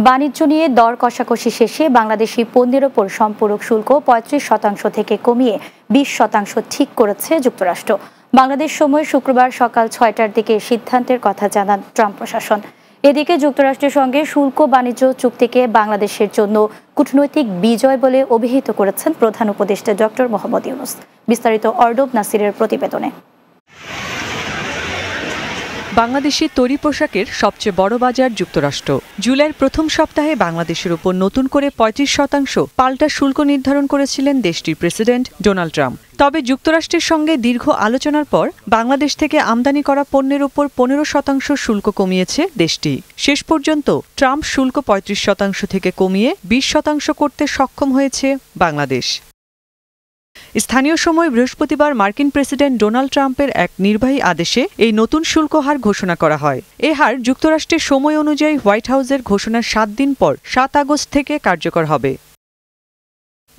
বাণিজ্য নিয়ে দর কষাকষি শেষে বাংলাদেশি পণ্যের ওপর সম্পূরক শুল্ক ৩৫% থেকে কমিয়ে ২০% ঠিক করেছে যুক্তরাষ্ট্র। বাংলাদেশ সময় শুক্রবার সকাল ৬টার দিকে সিদ্ধান্তের কথা জানান ট্রাম্প প্রশাসন। এদিকে যুক্তরাষ্ট্রের সঙ্গে শুল্ক বাণিজ্য চুক্তিকে বাংলাদেশের জন্য কূটনৈতিক বিজয় বলে অভিহিত করেছেন প্রধান উপদেষ্টা ডক্টর মোহাম্মদ ইউনূস। বিস্তারিত অর্ণব নাসিরের প্রতিবেদনে। বাংলাদেশি তৈরি পোশাকের সবচেয়ে বড় বাজার যুক্তরাষ্ট্র। জুলাইয়ের প্রথম সপ্তাহে বাংলাদেশের উপর নতুন করে ৩৫% পাল্টা শুল্ক নির্ধারণ করেছিলেন দেশটির প্রেসিডেন্ট ডোনাল্ড ট্রাম্প। তবে যুক্তরাষ্ট্রের সঙ্গে দীর্ঘ আলোচনার পর বাংলাদেশ থেকে আমদানি করা পণ্যের উপর ১৫% শুল্ক কমিয়েছে দেশটি। শেষ পর্যন্ত ট্রাম্প শুল্ক ৩৫% থেকে কমিয়ে ২০% করতে সক্ষম হয়েছে বাংলাদেশ। স্থানীয় সময় বৃহস্পতিবার মার্কিন প্রেসিডেন্ট ডোনাল্ড ট্রাম্পের এক নির্বাহী আদেশে এই নতুন শুল্ক হার ঘোষণা করা হয়। এ হার যুক্তরাষ্ট্রের সময় অনুযায়ী হোয়াইট হাউসের ঘোষণার ৭ দিন পর ৭ আগস্ট থেকে কার্যকর হবে।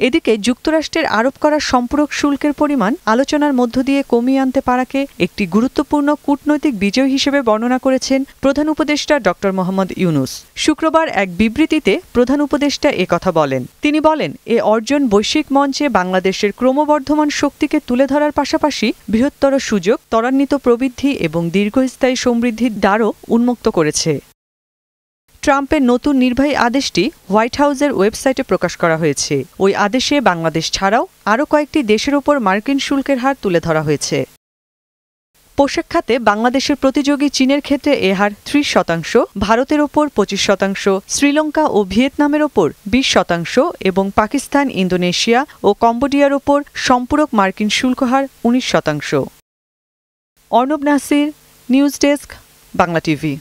এদিকে যুক্তরাষ্ট্রের আরোপ করা সম্পূরক শুল্কের পরিমাণ আলোচনার মধ্য দিয়ে কমিয়ে আনতে পারাকে একটি গুরুত্বপূর্ণ কূটনৈতিক বিজয় হিসেবে বর্ণনা করেছেন প্রধান উপদেষ্টা ডক্টর মোহাম্মদ ইউনূস। শুক্রবার এক বিবৃতিতে প্রধান উপদেষ্টা কথা বলেন। তিনি বলেন, এ অর্জন বৈশ্বিক মঞ্চে বাংলাদেশের ক্রমবর্ধমান শক্তিকে তুলে ধরার পাশাপাশি বৃহত্তর সুযোগ, ত্বরান্বিত প্রবৃদ্ধি এবং দীর্ঘস্থায়ী সমৃদ্ধির দ্বারও উন্মুক্ত করেছে। ট্রাম্পের নতুন নির্বাহী আদেশটি হোয়াইট হাউসের ওয়েবসাইটে প্রকাশ করা হয়েছে। ওই আদেশে বাংলাদেশ ছাড়াও আরও কয়েকটি দেশের ওপর মার্কিন শুল্কের হার তুলে ধরা হয়েছে। পোশাক খাতে বাংলাদেশের প্রতিযোগী চীনের ক্ষেত্রে এ হার ৩০%, ভারতের ওপর ২৫%, শ্রীলঙ্কা ও ভিয়েতনামের ওপর ২০% এবং পাকিস্তান, ইন্দোনেশিয়া ও কম্বোডিয়ার ওপর সম্পূরক মার্কিন শুল্ক হার ১৯%। Arnab Nasir, news desk, Bangla TV.